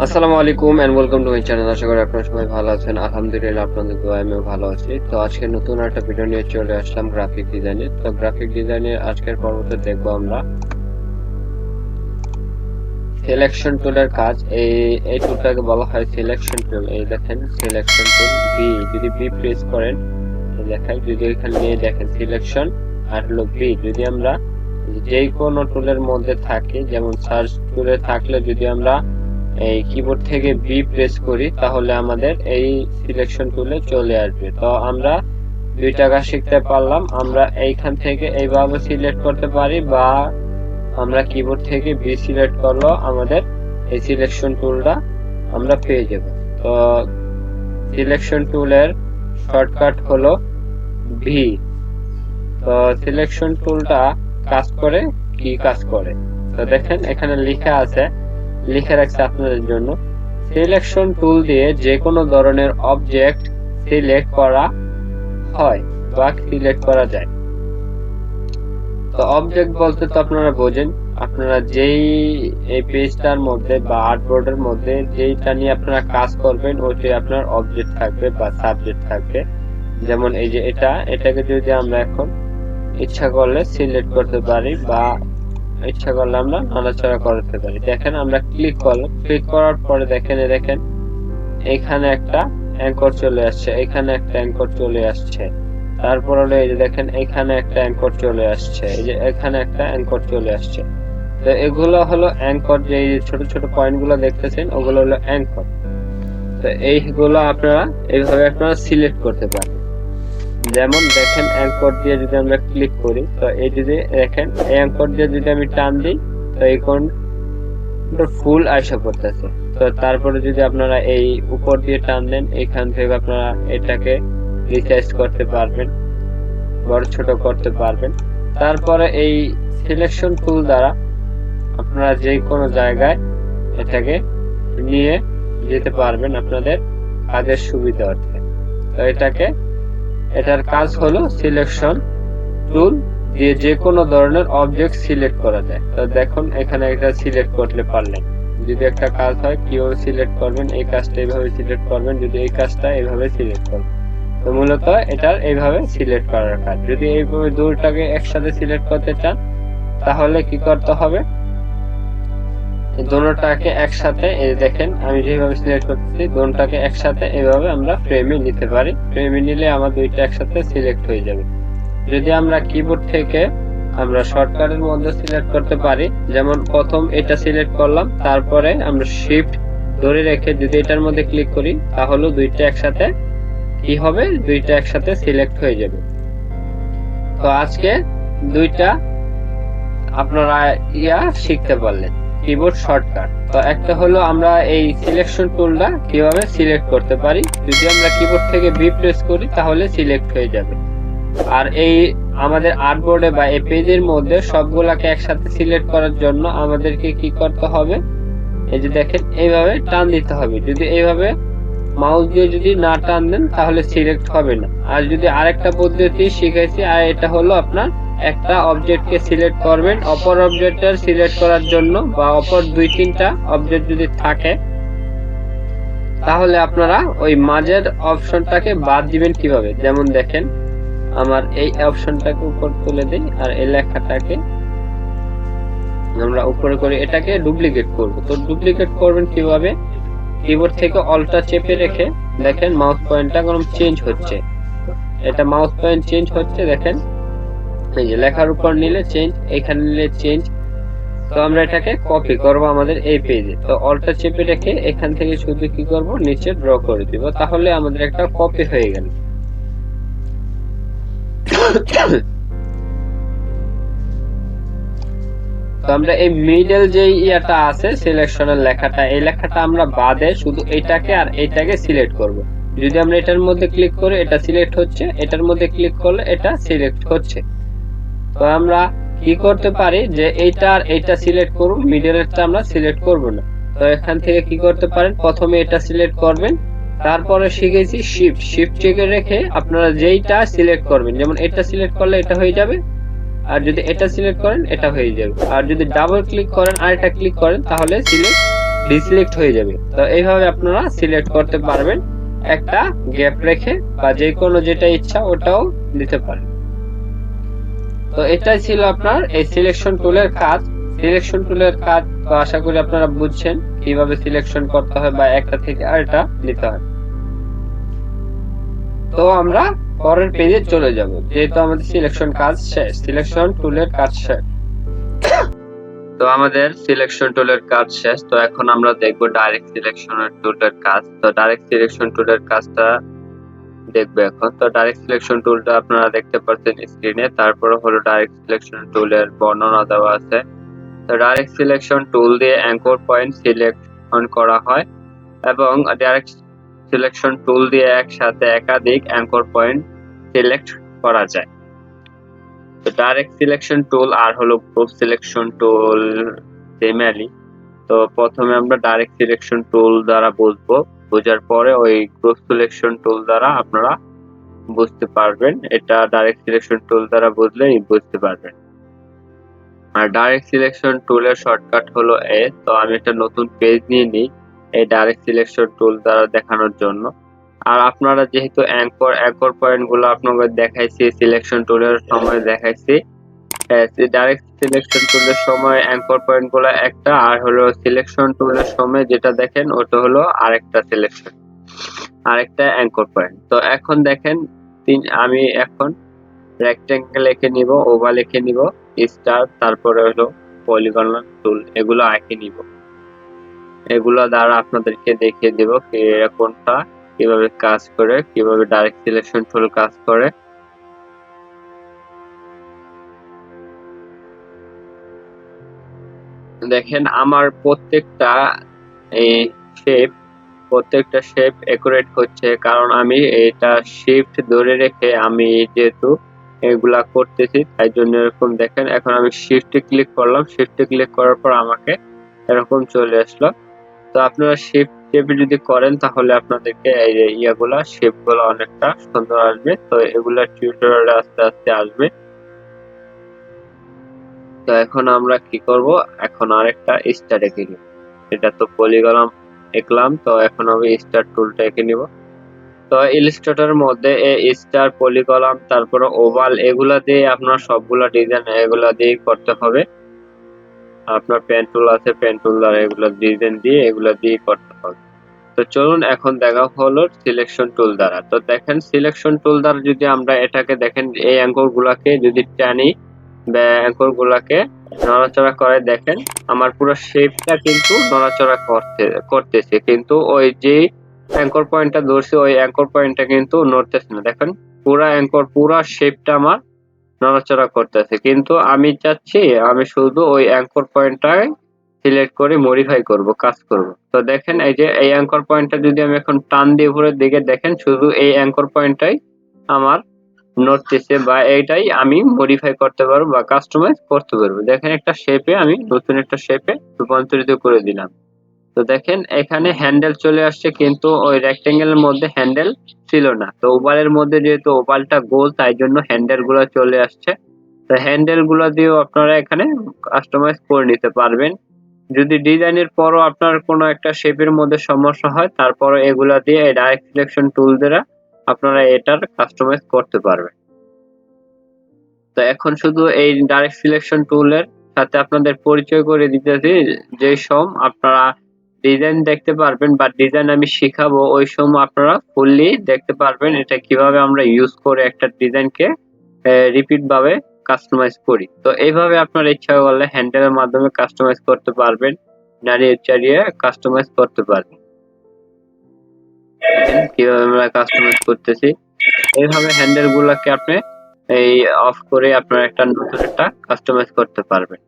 আসসালামু আলাইকুম and welcome to my channel. আশা করি আপনারা সবাই ভালো আছেন। আলহামদুলিল্লাহ আপনাদের দোয়ায় আমিও ভালো আছি। তো আজকে নতুন একটা ভিডিও নিয়ে চলে আসলাম গ্রাফিক ডিজাইনের। তো গ্রাফিক ডিজাইনের আজকের পর্বতে দেখব আমরা সিলেকশন টুলের কাজ। এই টুলটাকে বলা হয় সিলেকশন টুল। এই দেখেন সিলেকশন টুল বি, যদি বি প্রেস করেন দেখায়, যদি এখানে নিয়ে দেখেন সিলেকশন আর হলো বি, যদি আমরা যেই কোনো টুলের মধ্যে থাকি, যেমন সার্চ টুলে থাকলে যদি আমরা এই কিবোর্ড থেকে বি প্রেস করি তাহলে আমাদের এই সিলেকশন টুলে চলে আসবে। তো আমরা দুইটা কাজ শিখতে পারলাম। আমরা এইখান থেকে এইভাবে সিলেক্ট করতে পারি, বা আমরা কিবোর্ড থেকে বি সিলেক্ট করলো আমাদের এই সিলেকশন টুলটা আমরা পেয়ে যাব। তো সিলেকশন টুলের শর্টকাট হলো ভি। তো সিলেকশন টুলটা কাজ করে কি কাজ করে, তো দেখেন এখানে লেখা আছে, লিখে রাখছে আপনাদের জন্য, সিলেকশন টুল দিয়ে যে কোনো ধরনের অবজেক্ট সিলেক্ট করা হয় বা সিলেক্ট করা যায়। তো অবজেক্ট বলতে তো আপনারা বোঝেন, আপনারা যেই এই পেজটার মধ্যে বা আর্টবোর্ডের মধ্যে যেইটা নিয়ে আপনারা কাজ করবেন ওইটাই আপনার অবজেক্ট থাকবে বা সাবজেক্ট থাকবে। যেমন এই যে এটাকে যদি আমরা এখন ইচ্ছা করলে সিলেক্ট করতে পারি বা ইচ্ছা করলে আমরা নাড়াচাড়া করতে পারি। দেখেন আমরা ক্লিক করলাম, ক্লিক করার পরে দেখেন এখানে একটা অ্যাঙ্কর চলে আসছে, এখানে একটা অ্যাঙ্কর চলে আসছে, তারপর হলো এই যে দেখেন এখানে একটা অ্যাঙ্কর চলে আসছে, এই যে এখানে একটা অ্যাঙ্কর চলে আসছে। তো এগুলো হলো অ্যাঙ্কর, যে ছোট ছোট পয়েন্ট গুলো দেখতেছেন ওগুলো হলো অ্যাঙ্কর। তো এইগুলো আপনারা এইভাবে আপনারা সিলেক্ট করতে পারেন। যেমন দেখেন অ্যাঙ্কর দিয়ে যদি আমরা ক্লিক করি, তো এই যদি দেখেন এই অ্যাঙ্কর দিয়ে যদি আমি টান দিই তো এই কোণ ফুল আয়সা করতেছে। তো তারপরে যদি আপনারা এই উপর দিয়ে টান দেন, এখান থেকে আপনারা এটাকে রিসাইজ করতে পারবেন, বড় ছোট করতে পারবেন। তারপরে এই সিলেকশন টুল দ্বারা আপনারা যে কোনো জায়গায় এটাকে নিয়ে যেতে পারবেন আপনাদের কাজের সুবিধার্থে। তো এটার কাজ হলো সিলেকশন টুল দিয়ে যে কোনো ধরনের অবজেক্ট সিলেক্ট করা যায়। তো দেখুন এখানে একটা সিলেক্ট করতে পারলেন, যদি একটা কাজ হয় কিভাবে সিলেক্ট করবেন, এই কাজটা এইভাবে সিলেক্ট করবেন, যদি এই কাজটা এইভাবে সিলেক্ট করবেন। তো মূলত এটার এইভাবে সিলেক্ট করার কাজ। যদি এইভাবে দুটোটাকে একসাথে সিলেক্ট করতে চান তাহলে কি করতে হবে, দোনোটাকে একসাথে, এই দেখেন আমি যেভাবে সিলেক্ট করতেছি দোনোটাকে একসাথে এইভাবে আমরা ফ্রেমে নিতে পারি। ফ্রেমে নিলে আমার দুইটা একসাথে সিলেক্ট হয়ে যাবে। যদি আমরা কিবোর্ড থেকে আমরা শর্টকাটের মধ্যে সিলেক্ট করতে পারি, যেমন প্রথম এটা সিলেক্ট করলাম, তারপরে আমরা শিফট ধরে রেখে যদি এটার মধ্যে ক্লিক করি তাহলে দুইটা একসাথে কি হবে, দুইটা একসাথে সিলেক্ট হয়ে যাবে। তো আজকে দুইটা আপনারা শিখতে পারলেন কিবোর্ড শর্টকাট। তো একটা হলো আমরা এই সিলেকশন টুলটা কিভাবে সিলেক্ট করতে পারি, যদি আমরা কিবোর্ড থেকে বি প্রেস করি তাহলে সিলেক্ট হয়ে যাবে। আর এই আমাদের আর্টবোর্ডে বা এই পেজের মধ্যে সবগুলাকে একসাথে সিলেক্ট করার জন্য আমাদেরকে কি করতে হবে, এই যে দেখেন এইভাবে টান দিতে হবে। যদি এইভাবে মাউস দিয়ে যদি না টান দেন তাহলে সিলেক্ট হবে না। আর যদি আরেকটা পদ্ধতি শিখাইছি, আর এটা হলো আপনার একটা অবজেক্টকে সিলেক্ট করবেন, অপর অবজেক্টের সিলেক্ট করার জন্য বা অপর দুই তিনটা অবজেক্ট যদি থাকে তাহলে আপনারা ওই মাঝের অপশনটাকে বাদ দিবেন কিভাবে, যেমন দেখেন আমার এই অপশনটাকে উপর তুলে দেই আর এই লেখাটাকে আমরা উপরে করে এটাকে ডুপ্লিকেট করব। তো ডুপ্লিকেট করবেন কিভাবে, কিবোর্ড থেকে অল্টটা চেপে রেখে দেখেন মাউস পয়েন্টটা কোন চেঞ্জ হচ্ছে, এটা মাউস পয়েন্ট চেঞ্জ হচ্ছে, দেখেন এই যে লেখার উপর নিলে চেঞ্জ, এখানে নিলে চেঞ্জ। তো আমরা এটাকে কপি করব আমাদের এই পেজে। তো অল্টটা চেপে রেখে এখান থেকে শুধু কি করব, নিচে ড্র করে দিব, তাহলে আমাদের একটা কপি হয়ে গেল। তো আমরা এই মিডল যে ইয়াটা আছে সিলেকশনের লেখাটা, এই লেখাটা আমরা বাদে শুধু এটাকে আর এটাকে সিলেক্ট করব। যদি আমরা এটার মধ্যে ক্লিক করি এটা সিলেক্ট হচ্ছে, এটার মধ্যে ক্লিক করলে এটা সিলেক্ট হচ্ছে। তো আমরা কি করতে পারি যে এইটা আর এইটা সিলেক্ট করব, মিডলেরটা আমরা সিলেক্ট করব না। তো এখান থেকে কি করতে পারেন, প্রথমে এটা সিলেক্ট করবেন, তারপরে শিখেছি শিফট চেপে রেখে আপনারা যেইটা সিলেক্ট করবেন, যেমন এটা সিলেক্ট করলে এটা হয়ে যাবে, আর যদি এটা সিলেক্ট করেন এটা হয়ে যাবে, আর যদি ডাবল ক্লিক করেন আর এটা ক্লিক করেন তাহলে সিলেক্ট ডিসিলেক্ট হয়ে যাবে। তো এইভাবে আপনারা সিলেক্ট করতে পারবেন, একটা গ্যাপ রেখে বা যে কোনো যেটা ইচ্ছা ওটাও দিতে পারেন। তো এটাই ছিল আপনার এই সিলেকশন টুলের কাজ। সিলেকশন টুলের কাজ তো আশা করি আপনারা বুঝছেন কিভাবে সিলেকশন করতে হয় বা একটা থেকে আরেকটা নিতে হয়। তো আমরা পরের পেজে চলে যাব, যেহেতু আমাদের সিলেকশন কাজ শেষ, সিলেকশন টুলের কাজ শেষ। তো আমাদের সিলেকশন টুলের কাজ শেষ। তো এখন আমরা দেখব ডাইরেক্ট সিলেকশন টুলের কাজ। তো ডাইরেক্ট সিলেকশন টুলের কাজটা দেখবে এখন। তো ডাইরেক্ট সিলেকশন টুলটা আপনারা দেখতে পাচ্ছেন স্ক্রিনে। তারপরে হলো ডাইরেক্ট সিলেকশন টুলের বর্ণনা দেওয়া আছে। তো ডাইরেক্ট সিলেকশন টুল দিয়ে অ্যাঙ্কর পয়েন্ট সিলেকশন করা হয় এবং ডাইরেক্ট সিলেকশন টুল দিয়ে একসাথে একাধিক অ্যাঙ্কর পয়েন্ট সিলেক্ট করা যায়। তো ডাইরেক্ট সিলেকশন টুল আর হলো গ্রুপ সিলেকশন টুল সেমলি। তো প্রথমে আমরা ডাইরেক্ট সিলেকশন টুল দ্বারা বুঝবো, বোঝার পরে ওই গ্রুপ সিলেকশন টুল দ্বারা আপনারা বুঝতে পারবেন। এটা ডাইরেক্ট সিলেকশন টুল দ্বারা বুঝলেই বুঝতে পারবেন। আর ডাইরেক্ট সিলেকশন টুলের শর্টকাট হলো এ। তো আমি একটা নতুন পেজ নিয়ে নিই এই ডাইরেক্ট সিলেকশন টুল দ্বারা দেখানোর জন্য। আর আপনারা যেহেতু অ্যাঙ্কর পয়েন্ট গুলো আপনাদের দেখাইছি, সিলেকশন টুলের সময় দেখাইছি, ডাইরেক্ট সিলেকশন টুলের সময় অ্যাঙ্কর পয়েন্ট গুলো একটা, আর হলো সিলেকশন টুলের সময় যেটা দেখেন ওটা হলো আরেকটা সিলেকশন, আরেকটা অ্যাঙ্কর পয়েন্ট। তো এখন দেখেন আমি এখন রেক্টেঙ্গেল এঁকে নিব, ওভাল এঁকে নিব, স্টার, তারপরে হলো পলিগন টুল, এগুলো এঁকে নিব। এগুলো দ্বারা আপনাদেরকে দেখিয়ে দেব কোনটা কিভাবে কাজ করে, কিভাবে ডাইরেক্ট সিলেকশন টুল কাজ করে। দেখেন আমার প্রত্যেকটা শেপ একুরেট হচ্ছে, কারণ আমি এটা শিফট ধরে রেখে আমি যেহেতু এগুলা করতেছি তাই জন্য এরকম দেখেন। এখন আমি শিফটে ক্লিক করলাম, শিফটে ক্লিক করার পর আমাকে এরকম চলে আসলো। তো আপনারা শিফট চেপে যদি করেন তাহলে আপনাদেরকে এই যে শেপগুলো অনেকটা সুন্দর আসবে। তো এগুলা টিউটোরিয়ালে আস্তে আস্তে আসবে। তো এখন আমরা কি করব, এখন আরেকটা স্টার এঁকে নিব। এটা তো পলিগন এঁকলাম, তো এখন আমি স্টার টুলটা এঁকে নিব। তো ইলাস্ট্রেটরের মধ্যে স্টার, পলিগন, তারপরে ওভাল, এগুলা দিয়ে আপনার সবগুলা ডিজাইন এগুলা দিয়ে করতে হবে। আপনার পেন টুল আছে, পেন টুল দ্বারা এগুলা ডিজাইন দিয়ে এগুলা দিয়ে করতে হবে। তো চলুন এখন দেখা হলো সিলেকশন টুল দ্বারা। তো দেখেন সিলেকশন টুল দ্বারা যদি আমরা এটাকে দেখেন এই অ্যাঙ্কর গুলাকে যদি টানি বা অ্যাঙ্কর গুলাকে নড়াচড়া করে, দেখেন আমার পুরো শেপটা কিন্তু নড়াচড়া করতেছে, কিন্তু ওই যে অ্যাঙ্কর পয়েন্টটা ধরছে ওই অ্যাঙ্কর পয়েন্টটা কিন্তু নড়তেছে না। দেখেন পুরা শেপটা আমার নড়াচড়া করতেছে, কিন্তু আমি চাচ্ছি আমি শুধু ওই অ্যাঙ্কর পয়েন্টটাই সিলেক্ট করে মডিফাই করব, কাজ করব। তো দেখেন এই যে এই অ্যাঙ্কর পয়েন্টটা যদি আমি এখন টান দিয়ে উপরের দিকে দেখেন শুধু এই অ্যাঙ্কর পয়েন্টটাই আমার নড়তেছে, বা এইটাই আমি মডিফাই করতে পারবো বা কাস্টমাইজ করতে পারবো। দেখেন একটা শেপে আমি নতুন একটা শেপে রূপান্তরিত করে দিলাম। তো দেখেন এখানে হ্যান্ডেল চলে আসছে, কিন্তু ওই রেক্টেঙ্গেলের মধ্যে হ্যান্ডেল ছিল না। তো ওভালের মধ্যে যেহেতু ওভালটা গোল তাই জন্য হ্যান্ডেল গুলো চলে আসছে। তো হ্যান্ডেল গুলো দিয়েও আপনারা এখানে কাস্টমাইজ করে নিতে পারবেন। যদি ডিজাইনের পরও আপনার কোনো একটা শেপের মধ্যে সমস্যা হয় তারপরে এগুলা দিয়ে ডাইরেক্ট সিলেকশন টুল দ্বারা আপনারা এটার কাস্টমাইজ করতে পারবেন। তো এখন শুধু এই ডাইরেক্ট সিলেকশন টুলের সাথে আপনাদের পরিচয় করে দিতেছি, যে আপনারা ডিজাইন দেখতে পারবেন বা ডিজাইন আমি শিখাবো ওই সময় আপনারা ফুললি দেখতে পারবেন এটা কিভাবে আমরা ইউজ করে একটা ডিজাইনকে রিপিট ভাবে কাস্টমাইজ করি। তো এইভাবে আপনার ইচ্ছা করলে হ্যান্ডেলের মাধ্যমে কাস্টমাইজ করতে পারবেন, নাড়িয়ে চাড়িয়ে কাস্টমাইজ করতে পারবেন। কিভাবে আমরা কাস্টমাইজ করতেছি, এইভাবে হ্যান্ডেল গুলাকে আপনি এই অফ করে আপনার একটা নতুন একটা কাস্টমাইজ করতে পারবেন।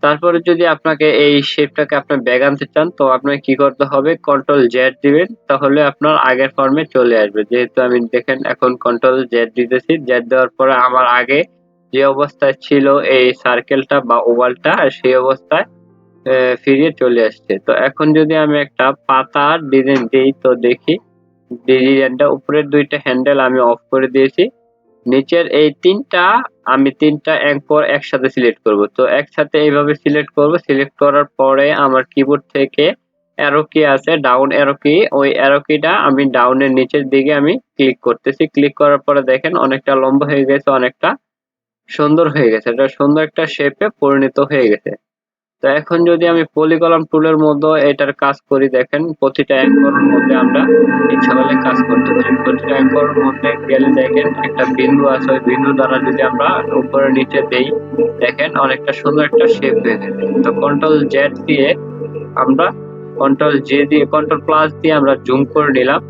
তারপরে যদি আপনাকে এই শেপটাকে আপনি ব্যাক আনতে চান তো আপনাকে কি করতে হবে, কন্ট্রোল জেড দিবেন, তাহলে আপনার আগের ফর্মে চলে আসবে। যেহেতু আমি দেখেন এখন কন্ট্রোল জেড দিতেছি, জেড দেওয়ার পরে আমার আগে যে অবস্থায় ছিল এই সার্কেলটা বা ওভালটা সেই অবস্থায় ফিরিয়ে চলে আসছে। তো এখন যদি আমি একটা পাতার ডিজাইন দিই তো দেখি ডিজাইনটা উপরের দুইটা হ্যান্ডেল আমি অফ করে দিয়েছি, নিচের এই তিনটা আমি তিনটা অ্যাঙ্কর একসাথে সিলেক্ট করব। তো একসাথে এইভাবে সিলেক্ট করব। সিলেক্ট করার পরে আমার কিবোর্ড থেকে অ্যারো কি আছে, ডাউন অ্যারো কি, ওই অ্যারো কিটা আমি ডাউনের নিচের দিকে আমি ক্লিক করতেছি। ক্লিক করার পরে দেখেন অনেকটা লম্বা হয়ে গেছে, অনেকটা সুন্দর হয়ে গেছে, এটা সুন্দর একটা শেপে পরিণত হয়ে গেছে। তো এখন যদি আমি পলিগন টুলের মধ্যে এটার কাজ করি, দেখেন প্রতিটা অ্যাঙ্করের মধ্যে আমরা ইচ্ছা করলে কাজ করতে পারি। প্রতিটা অ্যাঙ্করের মধ্যে গেলে দেখেন একটা বিন্দু আছে, ওই বিন্দু দ্বারা যদি আমরা উপরে নিচে দেই, দেখেন অনেকটা সুন্দর একটা শেপ হয়ে গেছে। তো কন্ট্রোল জেড দিয়ে আমরা কন্ট্রোল জে দিয়ে কন্ট্রোল প্লাস দিয়ে আমরা জুম করে নিলাম।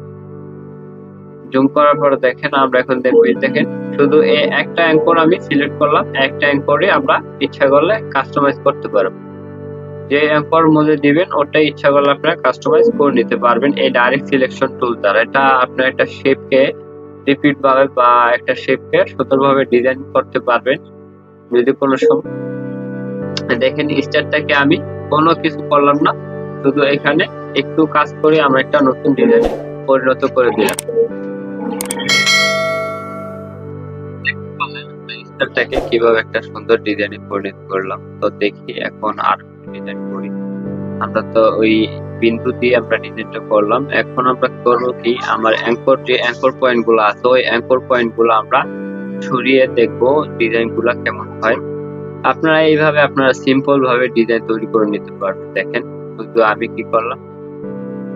জুম করার পরে দেখেন আমরা এখন দেখেন শুধু এই একটা অ্যাঙ্কর আমি সিলেক্ট করলাম, একটা অ্যাঙ্করে আমরা ইচ্ছা করলে কাস্টমাইজ করতে পারবো। যে অ্যাঙ্কর মধ্যে দিবেন ওটাই ইচ্ছা করলে আপনারা কাস্টমাইজ করে নিতে পারবেন এই ডাইরেক্ট সিলেকশন টুল দ্বারা। এটা আপনার একটা শেপকে রিপিট ভাবে বা একটা শেপকে সুন্দরভাবে ডিজাইন করতে পারবেন। যদি কোনো দেখেন স্টারটাকে আমি কোনো কিছু করলাম না, শুধু এখানে একটু কাজ করে আমরা একটা নতুন ডিজাইনে পরিণত করে দিলাম। স্টারটাকে কিভাবে একটা সুন্দর ডিজাইনে পরিণত করলাম। তো দেখি এখন আর ডিজাইন করি। আমরা তো ওই বিন্দু দিয়ে আমরা ডিজাইনটা করলাম। এখন আমরা করবো কি, আমার যে অ্যাঙ্কর পয়েন্ট গুলো আছে ওই অ্যাঙ্কর পয়েন্ট গুলো আমরা সরিয়ে দেখবো ডিজাইন গুলা কেমন হয়। আপনারা এইভাবে আপনারা সিম্পল ভাবে ডিজাইন তৈরি করে নিতে পারবেন। দেখেন শুধু আমি কি করলাম,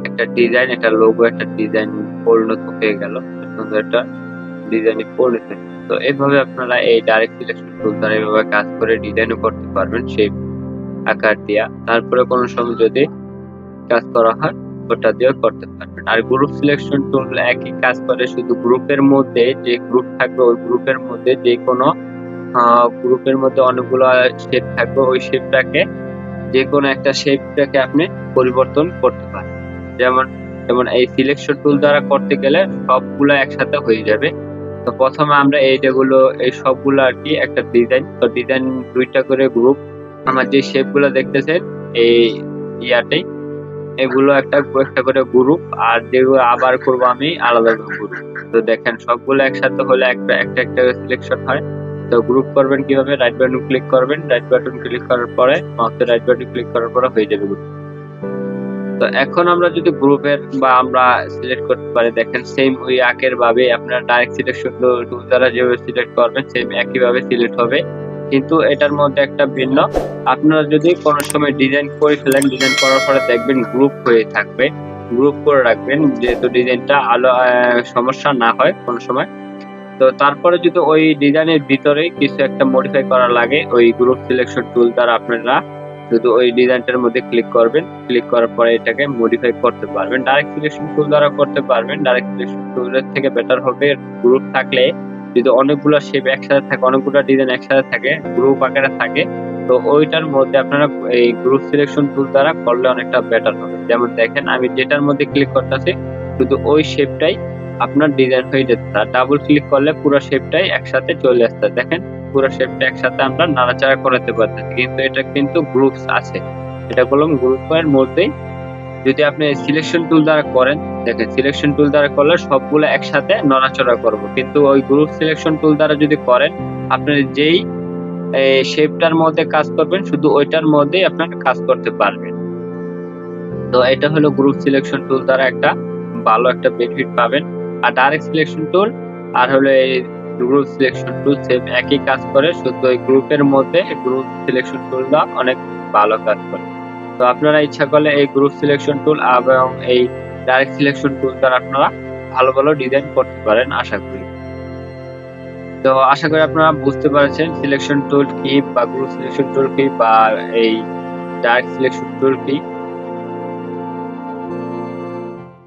একটা ডিজাইন, একটা লোগো, একটা ডিজাইন পরিণত হয়ে গেল, সুন্দর একটা ডিজাইনে পরিণত। তো এইভাবে আপনারা এই ডাইরেক্ট সিলেকশন টুল দ্বারা এইভাবে কাজ করে ডিজাইনও করতে পারবেন শেপ আকার দিয়া। তারপরে কোনো সময় যদি কাজ করা হয় ওটা দিয়েও করতে পারবেন। আর গ্রুপ সিলেকশন টুল একই কাজ করে, শুধু গ্রুপের মধ্যে যে গ্রুপ থাকবে ওই গ্রুপের মধ্যে যে কোনো গ্রুপের মধ্যে অনেকগুলো শেপ থাকবে, ওই শেপটাকে যে কোনো একটা শেপটাকে আপনি পরিবর্তন করতে পারেন। যেমন যেমন এই সিলেকশন টুল দ্বারা করতে গেলে সবগুলো একসাথে হয়ে যাবে। তো প্রথমে আমরা এইগুলো এই সবগুলো আর কি একটা ডিজাইন, তো ডিজাইন দুইটা করে গ্রুপ, আমার যে শেপগুলো দেখতেছেন এই ইয়াতেই এগুলো একটা একটা করে গ্রুপ, আর যেগুলো আবার করবো আমি আলাদা গ্রুপ। তো দেখেন সবগুলো একসাথে হলে একটা একটা একটা সিলেকশন হয়। তো গ্রুপ করবেন কিভাবে, রাইট বাটন ক্লিক করবেন, রাইট বাটন ক্লিক করার পরে মাউসের রাইট বাটন ক্লিক করার পরে হয়ে যাবে গ্রুপ। তো এখন আমরা যদি গ্রুপের বা আমরা সিলেক্ট করতে পারি, দেখেন সেম ওই আগের ভাবে আপনারা ডাইরেক্ট সিলেকশন টুল দ্বারা যেভাবে সিলেক্ট করবেন সেম একই ভাবে সিলেক্ট হবে, কিন্তু এটার মধ্যে একটা ভিন্ন। আপনারা যদি কোনো সময় ডিজাইন করে ফেলেন, ডিজাইন করার পরে দেখবেন গ্রুপ হয়ে থাকবে, গ্রুপ করে রাখবেন যেহেতু ডিজাইনটা সমস্যা না হয় কোনো সময়। তো তারপরে যদি ওই ডিজাইনের ভিতরে কিছু একটা মডিফাই করা লাগে, ওই গ্রুপ সিলেকশন টুল দ্বারা আপনারা শুধু ওই ডিজাইনটার মধ্যে ক্লিক করবেন, ক্লিক করার পরে এটাকে মডিফাই করতে পারবেন। ডাইরেক্ট সিলেকশন টুল দ্বারা করতে পারবেন। ডাইরেক্ট সিলেকশন টুলের থেকে বেটার হবে গ্রুপ থাকলে, যদি অনেকগুলো শেপ একসাথে থাকে, অনেকগুলো ডিজাইন একসাথে থাকে, গ্রুপ আকারে থাকে, তো ওইটার মধ্যে আপনারা এই গ্রুপ সিলেকশন টুল দ্বারা করলে অনেকটা বেটার হবে। যেমন দেখেন আমি যেটার মধ্যে ক্লিক করতেছি শুধু ওই শেপটাই আপনার ডিজাইন হয়ে যেতে, আর ডাবল ক্লিক করলে পুরো শেপটাই একসাথে চলে আসছে। দেখেন পুরো শেপটা একসাথে আমরা নাড়াচাড়া করতে পারতেছি, কিন্তু এটা কিন্তু গ্রুপস আছে, এটা বললাম গ্রুপের মধ্যেই। যদি আপনি সিলেকশন টুল দ্বারা করেন, দেখেন সিলেকশন টুল দ্বারা করলে সবগুলো একসাথে নড়াচড়া করবো, কিন্তু ওই গ্রুপ সিলেকশন টুল দ্বারা যদি করেন আপনার যেই শেপটার মধ্যে কাজ করবেন শুধু ওইটার মধ্যেই আপনারা কাজ করতে পারবেন। তো এটা হলো গ্রুপ সিলেকশন টুল দ্বারা একটা ভালো একটা বেনিফিট পাবেন। আর ডাইরেক্ট সিলেকশন টুল আর হলো এই গ্রুপ সিলেকশন টুল সেম একই কাজ করে, শুধু ওই গ্রুপের মধ্যে গ্রুপ সিলেকশন টুলটা অনেক ভালো কাজ করে। তো আপনারা ইচ্ছা করলে এই গ্রুপ সিলেকশন টুল এবং এই ডাইরেক্ট সিলেকশন টুল দ্বারা আপনারা ভালো ভালো ডিজাইন করতে পারেন আশা করি। তো আশা করি আপনারা বুঝতে পারছেন সিলেকশন টুল কি বা গ্রুপ সিলেকশন টুল কি বা এই ডাইরেক্ট সিলেকশন টুল কি।